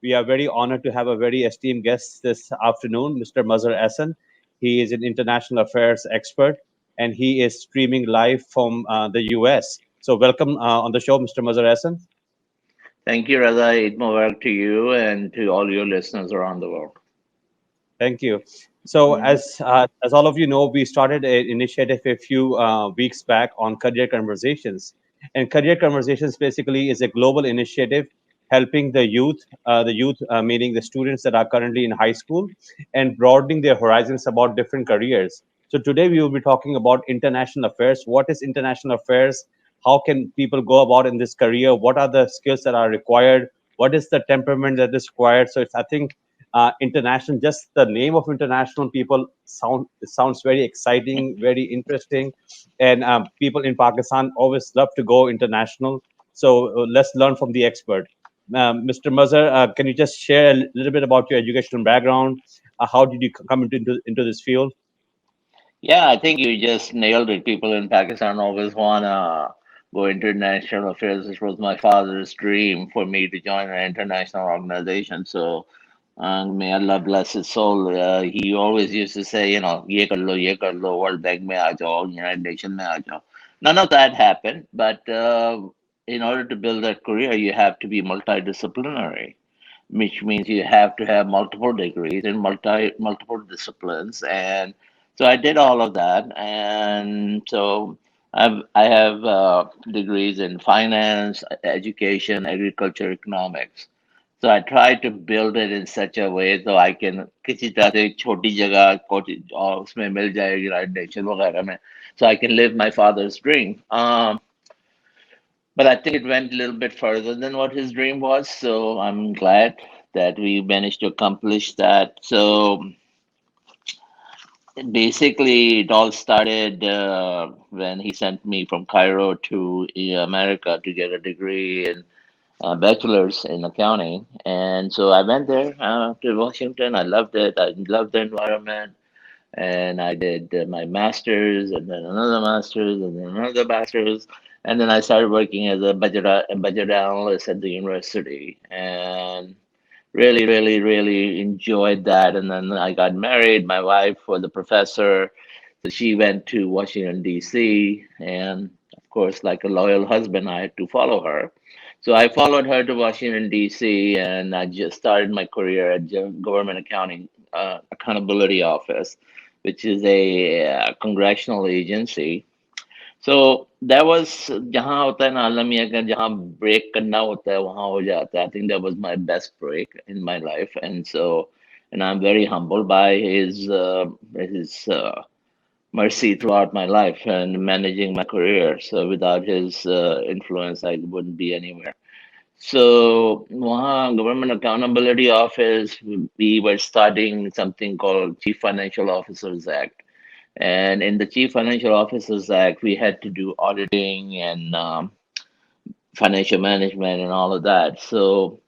We are very honored to have a very esteemed guest this afternoon, Mr. Mazhar Ahson. He is an international affairs expert and he is streaming live from the US. So, welcome on the show, Mr. Mazhar Ahson. Thank you, Raza. Eid Mubarak to you and to all your listeners around the world. Thank you. So, Mhm. as all of you know, we started an initiative a few weeks back on career conversations, and career conversations basically is a global initiative helping the youth meaning the students that are currently in high school, and broadening their horizons about different careers. So today we will be talking about international affairs. What is international affairs? How can people go about in this career? What are the skills that are required? What is the temperament that is required? So it's, I think, international, just the name of international people sounds very exciting, very interesting, and people in Pakistan always love to go international. So let's learn from the expert. Mr. Mazhar, can you just share a little bit about your educational background? How did you come into this field? Yeah, I think you just nailed it. People in Pakistan always want to go international affairs. This was my father's dream for me to join an international organization. So, may Allah bless his soul. He always used to say, ye kar lo, World Bank mein aa jao, United Nations mein aa jao. None of that happened, but in order to build that career, you have to be multidisciplinary, which means you have to have multiple degrees in multiple disciplines. And so I did all of that, and so I have degrees in finance, education, agriculture, economics. So I try to build it in such a way so I can किसी तरह से छोटी जगह और उसमें मिल जाए United nation वगैरह में, so I can live my father's dream. But I think it went a little bit further than what his dream was. So I'm glad that we managed to accomplish that. So basically, it all started when he sent me from Cairo to America to get a degree in bachelor's in accounting. And so I went there to Washington. I loved it. I loved the environment. And I did my master's, and then another master's, and then another master's, and then I started working as a budget analyst at the university, and really enjoyed that. And then I got married. My wife was a professor, so she went to Washington D.C., and of course, like a loyal husband, I had to follow her. So I followed her to Washington D.C., and I just started my career at Government Accounting Accountability Office, which is a congressional agency. So that was जहाँ होता है ना आलमी अगर जहाँ break करना होता है वहाँ हो जाता है. I think that was my best break in my life, and so and I'm very humbled by his mercy throughout my life and managing my career. So without his influence, I wouldn't be anywhere. So, Government Accountability Office, we were studying something called Chief Financial Officers Act. And in the Chief Financial Officers Act, we had to do auditing and financial management and all of that. So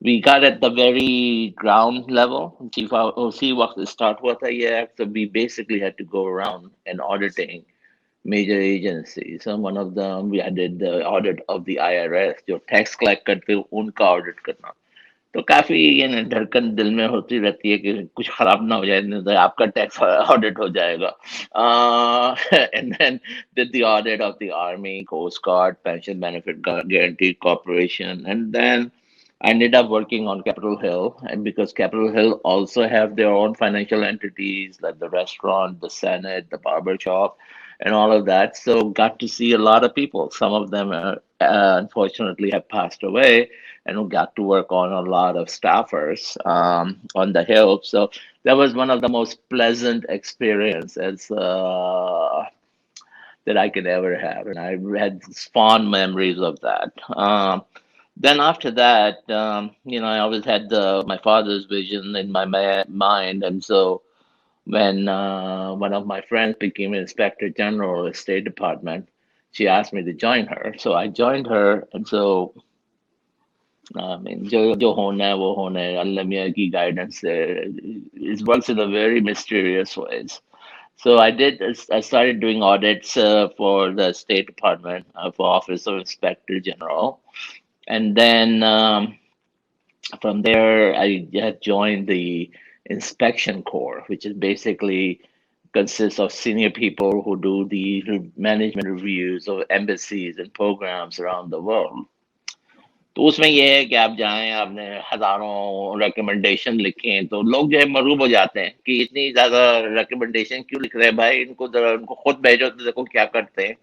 we got at the very ground level. Chief OC was the start with the act. So we basically had to go around and auditing major agencies. So one of them, we did the audit of the IRS, जो tax collect करते हो उनका audit करना. तो काफी ये ना धड़कन दिल में होती रहती है कि कुछ खराब ना हो जाए, नहीं तो आपका टैक्स ऑडिट हो जाएगा. And then did the audit of the Army, Coast Guard, Pension Benefit Guarantee Corporation, and then I ended up working on Capitol Hill, and because Capitol Hill also have their own financial entities like the restaurant, the Senate, the barber shop, and all of that. So got to see a lot of people. Some of them unfortunately have passed away, and we got to work on a lot of staffers on the Hill. So that was one of the most pleasant experiences that I could ever have, and I had fond memories of that. Then after that, I always had my father's vision in my mind, and so when one of my friends became Inspector General of the State Department, she asked me to join her. So I joined her, and so I mean, जो होना है वो होना है. अल्लाह मियाँ की guidance से it works in a very mysterious ways. So I started doing audits for the State Department for Office of Inspector General, and then From there, I had joined the inspection corps, which is basically consists of senior people who do the management reviews of embassies and programs around the world. तो उसमें ये है कि आप जाएं, आपने हजारों recommendation लिखे हैं, तो लोग जो है मरूब हो जाते हैं कि इतनी ज्यादा रिकमेंडेशन क्यों लिख रहे हैं भाई, इनको जरा उनको खुद भेजो तो देखो क्या करते हैं.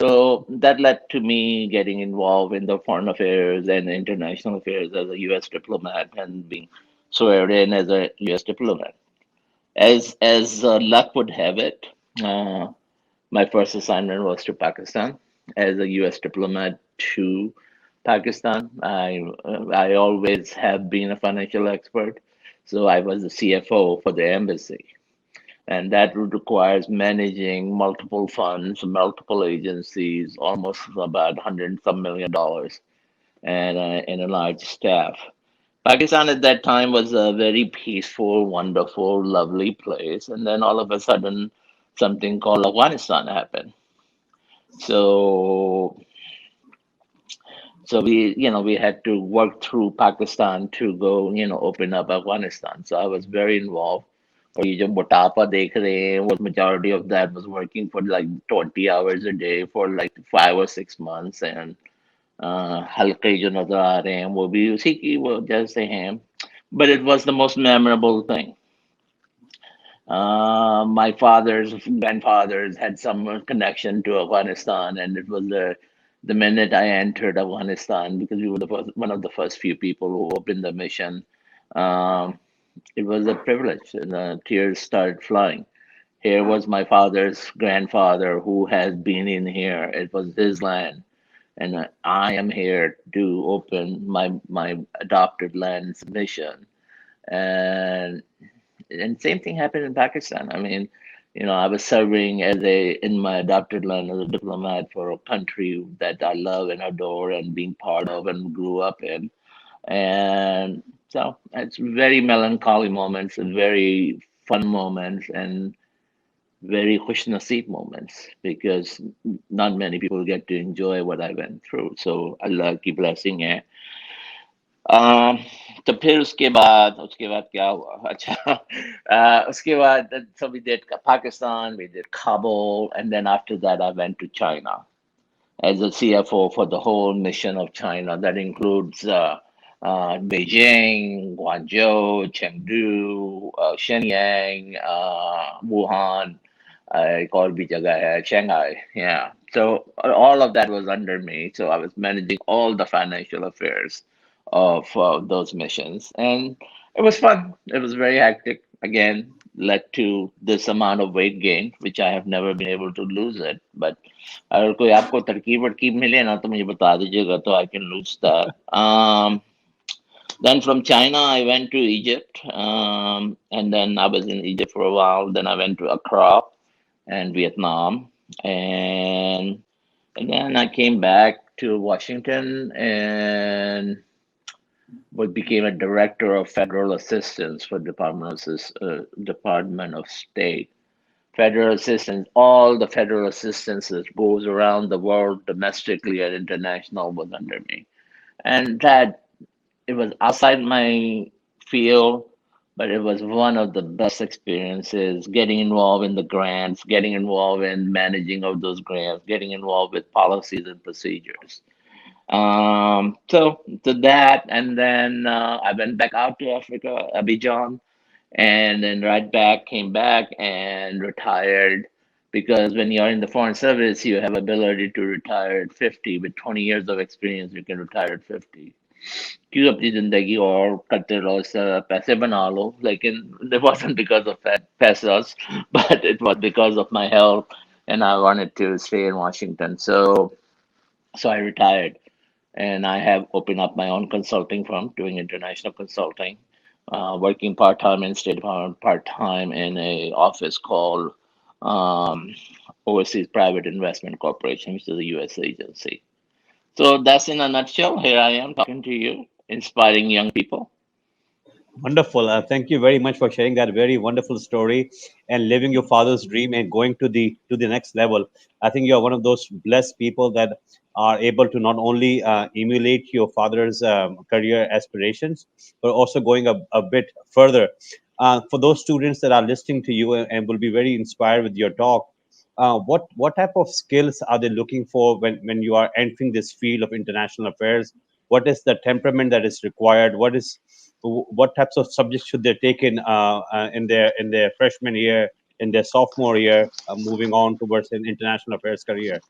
So that led to me getting involved in the foreign affairs and international affairs as a U.S. diplomat and being sworn in as a U.S. diplomat. As luck would have it, uh, my first assignment was to Pakistan as a U.S. diplomat to Pakistan. I always have been a financial expert, so I was the CFO for the embassy, and that requires managing multiple funds, multiple agencies, almost about 100 some million dollars, and a large staff. Pakistan at that time was a very peaceful, wonderful, lovely place, and then all of a sudden, something called Afghanistan happened. So, so we had to work through Pakistan to go, open up Afghanistan. So I was very involved. और ये जो मोटापा देख रहे हैं, what majority of that was working for like 20 hours a day for like 5 or 6 months, and हल्के जो नजर आ रहे हैं वो भी उसी की वजह से हैं. But it was the most memorable thing. My father's grandfathers had some connection to Afghanistan, and it was the minute I entered Afghanistan, because we were one of the first few people who opened the mission. Um, it was a privilege, and the tears started flowing. Here was my father's grandfather who has been in here. It was his land, and I am here to open my adopted land's mission. And same thing happened in Pakistan. I mean, I was serving as a in my adopted land as a diplomat for a country that I love and adore and being part of and grew up in. And so it's very melancholy moments and very fun moments and very khush nasib moments, because not many people get to enjoy what I went through. So Allah ki blessing hai. Um, तो फिर उसके बाद क्या हुआ? अच्छा, उसके बाद so we did Pakistan, we did Kabul, and then after that I went to China as a CFO for the whole mission of China. That includes Beijing, Guangzhou, Chengdu, Shenyang, Wuhan, एक और भी जगह है, Shanghai. Yeah. So all of that was under me. So I was managing all the financial affairs of those missions, and it was fun. It was very hectic. Again, led to this amount of weight gain, which I have never been able to lose it. But अगर कोई आपको तरकीब वरकीब मिले ना तो मुझे बता दीजिएगा, तो I can lose that. Then from China, I went to Egypt, and then I was in Egypt for a while. Then I went to Accra and Vietnam, and then I came back to Washington and what became a director of federal assistance for Department of State. Federal assistance, all the federal assistance that goes around the world, domestically and international, was under me. And that it was outside my field, but it was one of the best experiences getting involved in the grants, getting involved in managing of those grants, getting involved with policies and procedures. So that, and then I went back out to Africa, Abidjan, and then right back, came back and retired, because when you're in the foreign service, you have ability to retire at 50. With 20 years of experience, you can retire at 50. क्यों अपनी जिंदगी और करते रहो, इससे पैसे बना लो, लेकिन it wasn't because of pesos, but it was because of my health, and I wanted to stay in Washington. So I retired, and I have opened up my own consulting firm doing international consulting, working part time in State Department, part time in a office called um, Overseas Private Investment Corporation, which is a U.S. agency. So that's in a nutshell. Here I am talking to you, inspiring young people. Wonderful. Thank you very much for sharing that very wonderful story and living your father's dream and going to the next level. I think you are one of those blessed people that are able to not only emulate your father's career aspirations, but also going a bit further. For those students that are listening to you and will be very inspired with your talk, what type of skills are they looking for when you are entering this field of international affairs? What is the temperament that is required? What types of subjects should they take in their freshman year, in their sophomore year, moving on towards an international affairs career?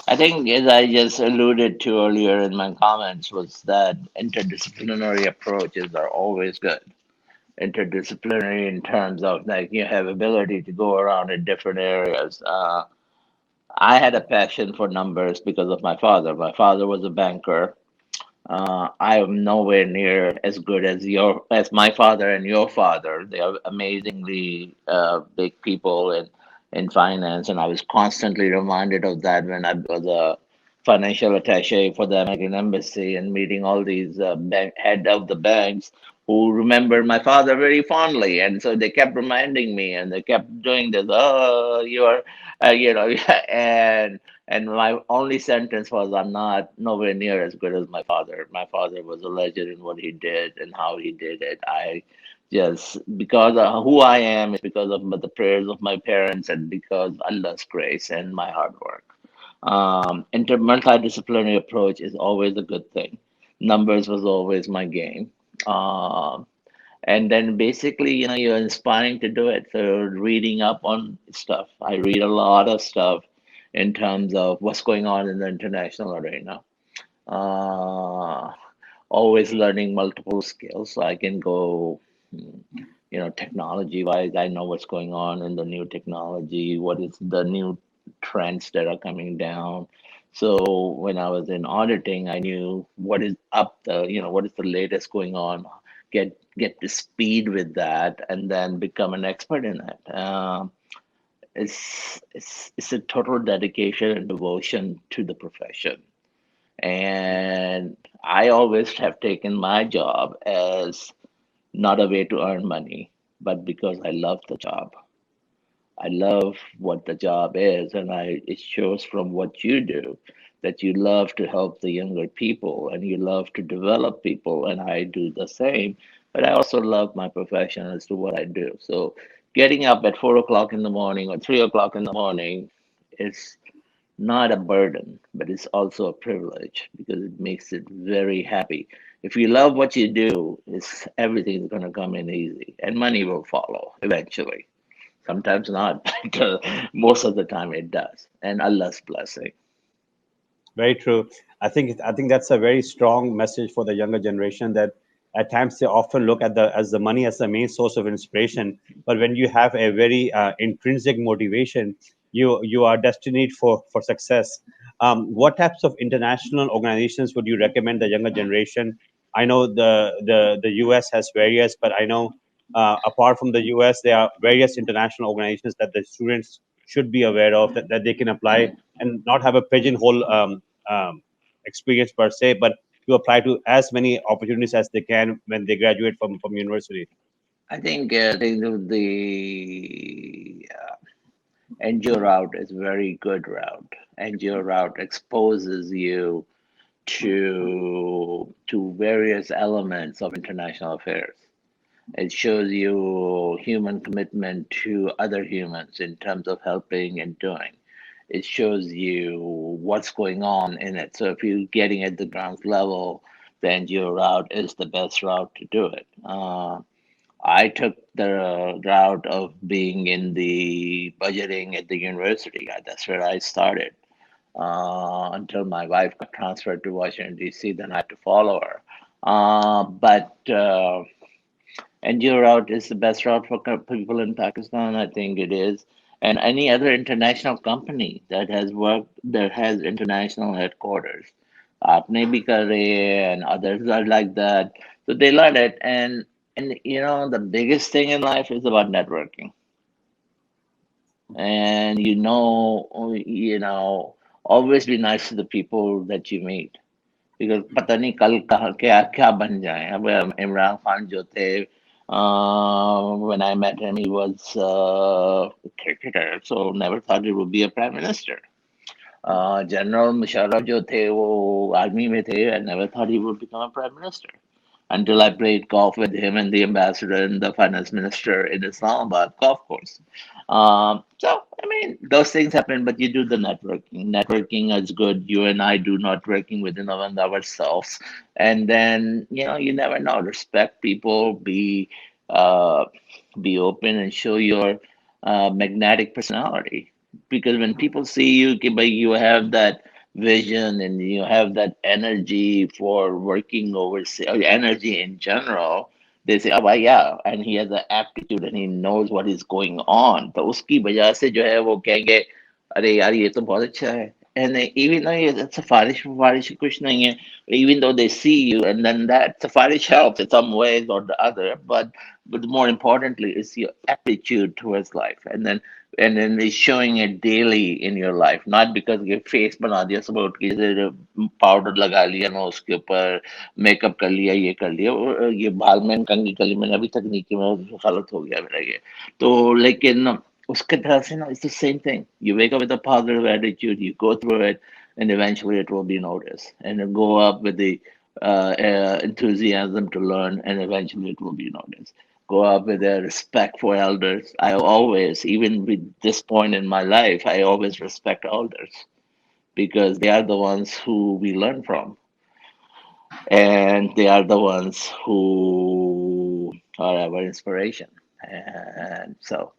I think, as I just alluded to earlier in my comments, was that interdisciplinary approaches are always good. Interdisciplinary in terms of like you have ability to go around in different areas. I had a passion for numbers because of my father. My father was a banker. I am nowhere near as good as my father and your father. They are amazingly big people in finance, and I was constantly reminded of that when I was a financial attaché for the American embassy and meeting all these head of the banks who remembered my father very fondly, and so they kept reminding me, and they kept doing this. Oh, you are, and my only sentence was, I'm not nowhere near as good as my father. My father was a legend in what he did and how he did it. I just, because of who I am, is because of the prayers of my parents and because Allah's grace and my hard work. Multidisciplinary approach is always a good thing. Numbers was always my game. Um, and then basically, you're inspiring to do it. So reading up on stuff. I read a lot of stuff in terms of what's going on in the international arena. Uh, Always learning multiple skills so I can go, technology wise, I know what's going on in the new technology, what is the new trends that are coming down. So when I was in auditing, I knew what is the latest going on, get to speed with that, and then become an expert in it. It's a total dedication and devotion to the profession. And I always have taken my job as not a way to earn money, but because I love the job. I love what the job is, and it shows from what you do that you love to help the younger people and you love to develop people, and I do the same. But I also love my profession as to what I do. So getting up at 4 o'clock in the morning or 3 o'clock in the morning is not a burden, but it's also a privilege because it makes it very happy. If you love what you do, everything's going to come in easy, and money will follow eventually. Sometimes not, but most of the time it does. And Allah's blessing. Very true. I think that's a very strong message for the younger generation that at times they often look at the money as the main source of inspiration, but when you have a very intrinsic motivation, you are destined for success. What types of international organizations would you recommend the younger generation? I know the U.S. has various, but I know apart from the U.S., there are various international organizations that the students should be aware of that they can apply and not have a pigeonhole um, experience per se, but to apply to as many opportunities as they can when they graduate from university. I think the NGO route is very good route. NGO route exposes you to various elements of international affairs. It shows you human commitment to other humans in terms of helping and doing. It shows you what's going on in it. So if you're getting at the ground level, the NGO route is the best route to do it. I took the route of being in the budgeting at the university. That's where I started until my wife got transferred to Washington, D.C. Then I had to follow her. But NGO route is the best route for people in Pakistan. I think it is. And any other international company that has international headquarters. Aapne bhi kar rahe hai, and others are like that. So they learn it. And the biggest thing in life is about networking. And always be nice to the people that you meet. because पता नहीं कल कहाँ क्या क्या बन जाए. अब इमरान खान जो थे, when I met him, he was a cricketer, so never thought he would be a prime minister. General Musharraf जो थे वो आर्मी में थे. I never thought he would become a prime minister until I played golf with him and the ambassador and the finance minister in Islamabad golf course. So, I mean, those things happen, but you do the networking. Networking is good. You and I do networking within ourselves. And then, you never know. Respect people, uh, be open and show your magnetic personality. Because when people see you, कि भाई, you have that vision and you have that energy for working overseas, or energy in general, they say, oh, well, yeah, and he has the aptitude and he knows what is going on. तो उसकी वजह से जो है वो कहेंगे, अरे यार ये तो बहुत अच्छा है. And even though it's सिफारिश कुछ नहीं है, even though they see you, and then that safarish helps in some ways or the other, but more importantly, it's your attitude towards life, and then it's showing it daily in your life, not because your face बना दिया सुबह उठ के जैसे powder लगा लिया ना उसके ऊपर मेकअप कर लिया ये कर लिया ये बाल में कंघी कर ली मैंने अभी तक नहीं की मैं गलत हो गया मेरा ये तो लेकिन उसके तरह से ना it's the same thing. You wake up with a positive attitude, you go through it, and eventually it will be noticed, and you go up with the enthusiasm to learn, and eventually it will be noticed. Go up with a respect for elders. I always, even with this point in my life, I always respect elders because they are the ones who we learn from, and they are the ones who are our inspiration. And so,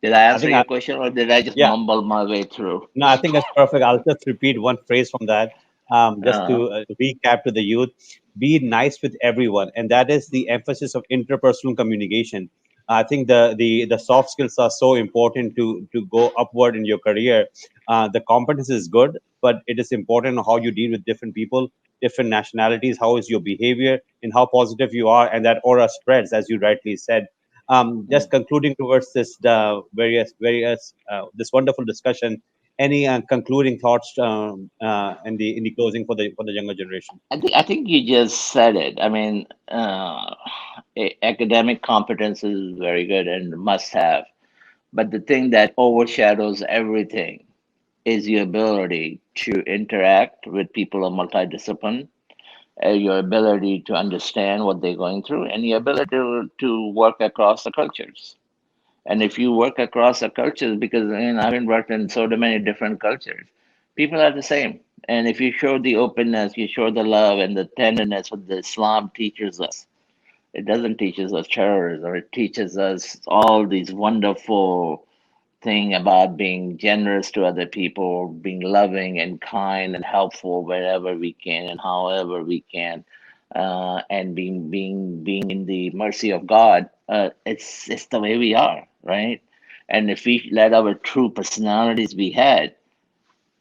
did I I answer think your question, or did I just yeah, mumble my way through? no, I think that's perfect. I'll just repeat one phrase from that, just Uh, to recap to the youth: be nice with everyone, and that is the emphasis of interpersonal communication. I think the soft skills are so important to go upward in your career. The competence is good, but it is important how you deal with different people, different nationalities. How is your behavior, and how positive you are, and that aura spreads, as you rightly said. Just concluding towards this the various this wonderful discussion. Any concluding thoughts in the closing for the younger generation? I think you just said it. I mean, academic competence is very good and must have. But the thing that overshadows everything is your ability to interact with people of multidiscipline, your ability to understand what they're going through, and your ability to work across the cultures. And if you work across the cultures, because I've been worked in so many different cultures, people are the same. And if you show the openness, you show the love and the tenderness what the Islam teaches us. It doesn't teach us terrorism. It teaches us all these wonderful thing about being generous to other people, being loving and kind and helpful wherever we can and however we can, and being in the mercy of God. It's the way we are, right? And if we let our true personalities be had,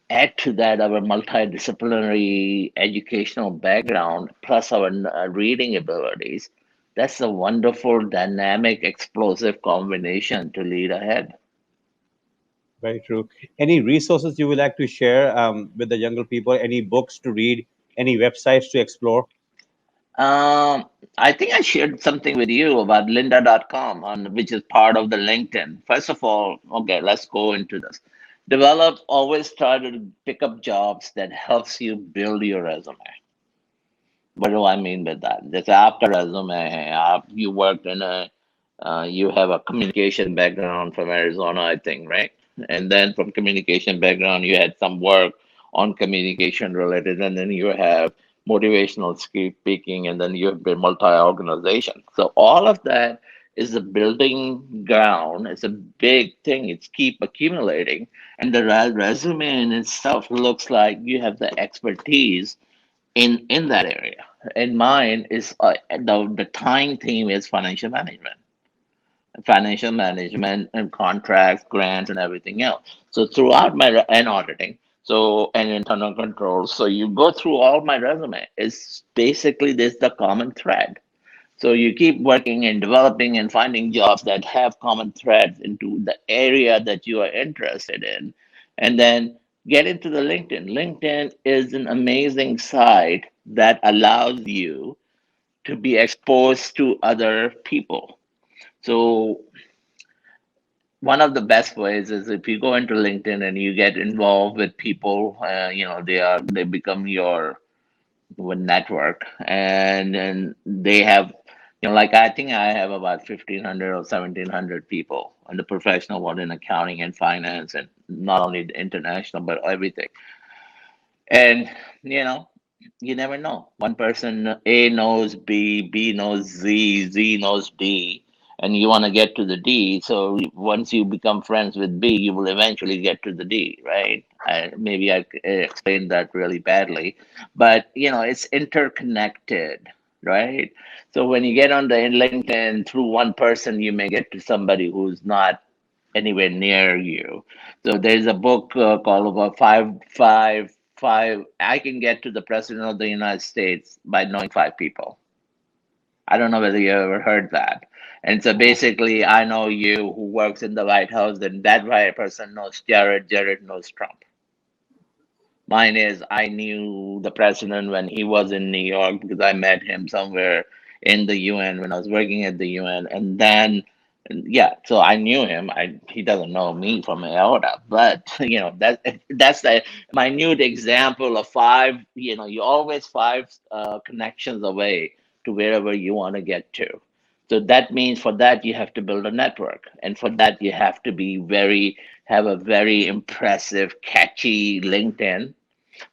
add to that our multidisciplinary educational background plus our reading abilities, that's a wonderful, dynamic, explosive combination to lead ahead. Very true. Any resources you would like to share with the younger people? Any books to read? Any websites to explore? I think I shared something with you about lynda.com, which is part of the LinkedIn. First of all, okay, let's go into this. Always try to pick up jobs that helps you build your resume. What do I mean by that? जैसे आपका resume है, you worked in you have a communication background from Arizona, I think, right? And then from communication background, you had some work on communication related, and then you have motivational speaking, and then you have been multi-organization. So all of that is a building ground. It's a big thing. It's keep accumulating, and the resume in itself looks like you have the expertise in that area. And mine is the tying theme is financial management and contracts, grants, and everything else. So throughout and auditing, so and internal controls. So you go through all my resume. It's basically this the common thread. So you keep working and developing and finding jobs that have common threads into the area that you are interested in, and then Get into the LinkedIn. LinkedIn is an amazing site that allows you to be exposed to other people. So one of the best ways is if you go into LinkedIn and you get involved with people, they become your network, and they have, like I think I have about 1,500 or 1,700 people on the professional world in accounting and finance, and not only the international but everything. And you know, you never know. One person A knows B, B knows Z, Z knows D, and you want to get to the D. So once you become friends with B, you will eventually get to the D, right? Maybe I explained that really badly, but it's interconnected, right? So when you get on the LinkedIn through one person, you may get to somebody who's not anywhere near you. So there's a book called about five. I can get to the president of the United States by knowing five people. I don't know whether you ever heard that. And so basically, I know you who works in the White House, then that right person knows Jared. Jared knows Trump. Mine is I knew the president when he was in New York because I met him somewhere in the UN when I was working at the UN, and then yeah, so I knew him. He doesn't know me from iota, but that's the minute example of five. You always five connections away to wherever you want to get to. So that means for that you have to build a network, and for that you have to be very have a very impressive, catchy LinkedIn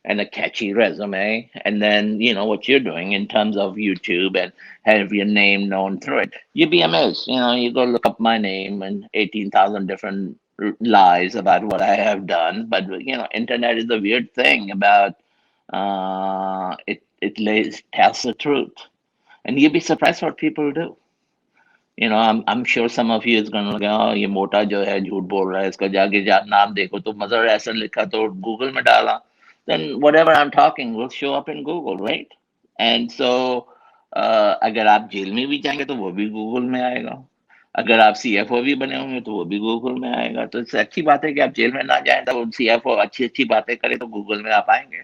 and a catchy resume, and then what you're doing in terms of YouTube and have your name known through it. You'd be amazed. You go look up my name and 18,000 different lies about what I have done. But internet is a weird thing about it tells the truth, and you'd be surprised what people do. I'm sure some of you is gonna go, oh, ये मोटा जो है झूठ बोल रहा है इसका जाके नाम देखो तो मजहर एहसन लिखा तो गूगल में डाला, then whatever I'm talking will show up in Google, right? And so अगर आप जेल में भी जाएंगे तो वो भी गूगल में आएगा, अगर आप सीएफओ भी बने होंगे तो वो भी गूगल में आएगा, तो इससे अच्छी बात है कि आप जेल में ना जाएं, तब सीएफओ अच्छी अच्छी बातें करें तो गूगल में आप आएंगे.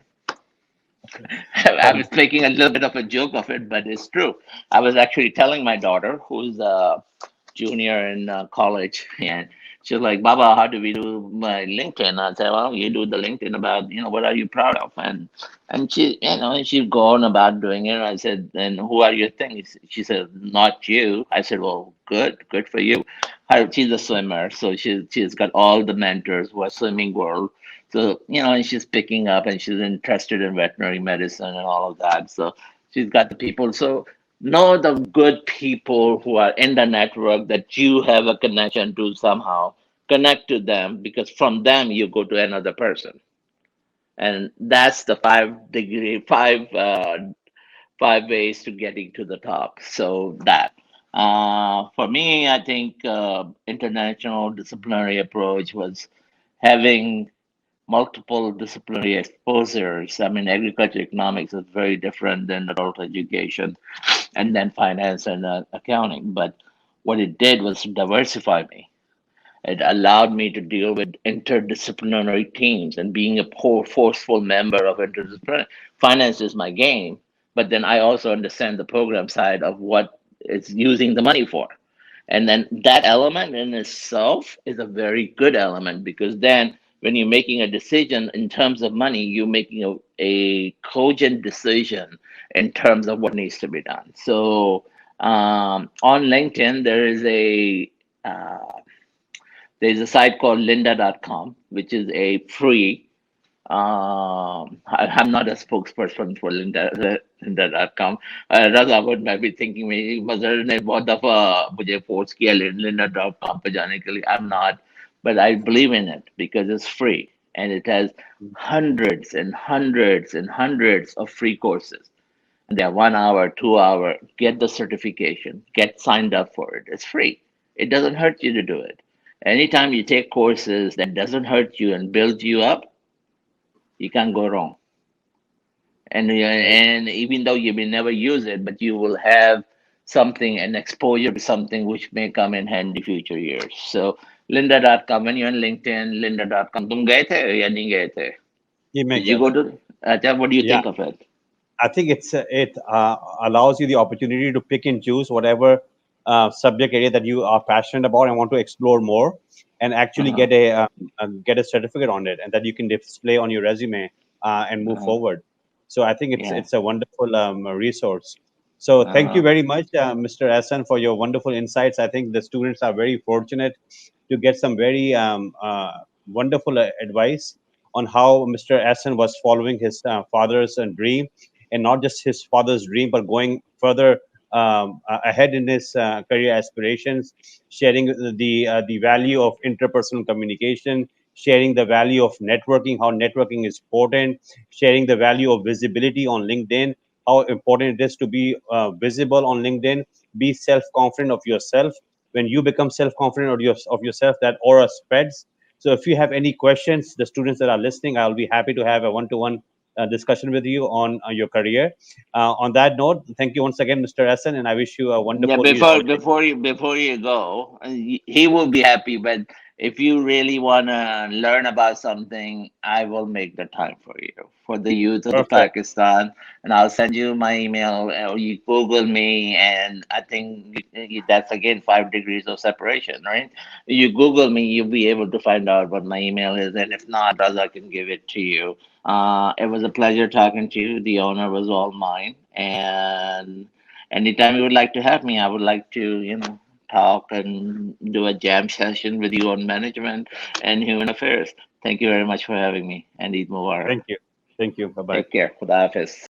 Okay. I was making a little bit of a joke of it, but it's true. I was actually telling my daughter, who's a junior in college, and she was like, "Baba, how do we do my LinkedIn?" I said, "Well, you do the LinkedIn about, what are you proud of?" And she, she's gone about doing it. I said, "And who are your things?" She said, "Not you." I said, "Well, good for you." She's a swimmer, so she's got all the mentors who are swimming world. So, and she's picking up and she's interested in veterinary medicine and all of that. So she's got the people. So know the good people who are in the network that you have a connection to somehow. Connect to them, because from them you go to another person. And that's the five ways to getting to the top. So that. For me, I think international disciplinary approach was having multiple disciplinary exposures. I mean, agriculture economics is very different than adult education and then finance and accounting. But what it did was diversify me. It allowed me to deal with interdisciplinary teams and being a forceful member of interdisciplinary. Finance is my game, but then I also understand the program side of what it's using the money for. And then that element in itself is a very good element, because then when you're making a decision in terms of money, you're making a cogent decision in terms of what needs to be done. So on LinkedIn, uh, there's a site called lynda.com, which is a free. I'm not a spokesperson for Lynda.com. Raza would might be thinking मेरी mother ने बहुत दफा मुझे force किया Lynda.com पे जाने के लिए. I'm not, but I believe in it because it's free and it has hundreds and hundreds and hundreds of free courses. And they're 1 hour, 2 hour. Get the certification. Get signed up for it. It's free. It doesn't hurt you to do it. Anytime you take courses that doesn't hurt you and builds you up, you can't go wrong. Right. And even though you may never use it, but you will have something, an exposure to something which may come in handy future years. So Linda.com. When you're on LinkedIn, Linda.com. तुम गए थे या नहीं गए थे? ये मैं Did you गया go था. to? अच्छा, what do you Yeah, think of it? I think it allows you the opportunity to pick and choose whatever subject area that you are passionate about and want to explore more, and actually Uh-huh. get a certificate on it, and that you can display on your resume and move Uh-huh. forward. So I think Yeah. it's a wonderful resource. So thank you Uh-huh. very much, Mr. Hassan, for your wonderful insights. I think the students are very fortunate to get some very wonderful advice on how Mr. Hassan was following his father's dream, and not just his father's dream, but going further ahead in his career aspirations, sharing the value of interpersonal communication, sharing the value of networking, how networking is important, sharing the value of visibility on LinkedIn, how important it is to be visible on LinkedIn, be self-confident of yourself. When you become self-confident of yourself, that aura spreads. So if you have any questions, the students that are listening, I'll be happy to have a one-to-one discussion with you on your career. On that note, thank you once again, Mr. Hassan, and I wish you a Yeah, wonderful Eid holiday. before you go, he will be happy. But if you really wanna learn about something, I will make the time for you for the youth of the Perfect. Pakistan, and I'll send you my email, or you Google me, and I think that's again 5 degrees of separation, right? You Google me, you'll be able to find out what my email is, and if not, Raza can give it to you. It was a pleasure talking to you. The honor was all mine, and anytime you would like to have me, I would like to, talk and do a jam session with you on management and human affairs. Thank you very much for having me, and Eid Mubarak. Thank you. Thank you. Bye bye. Take care. Khuda Hafiz.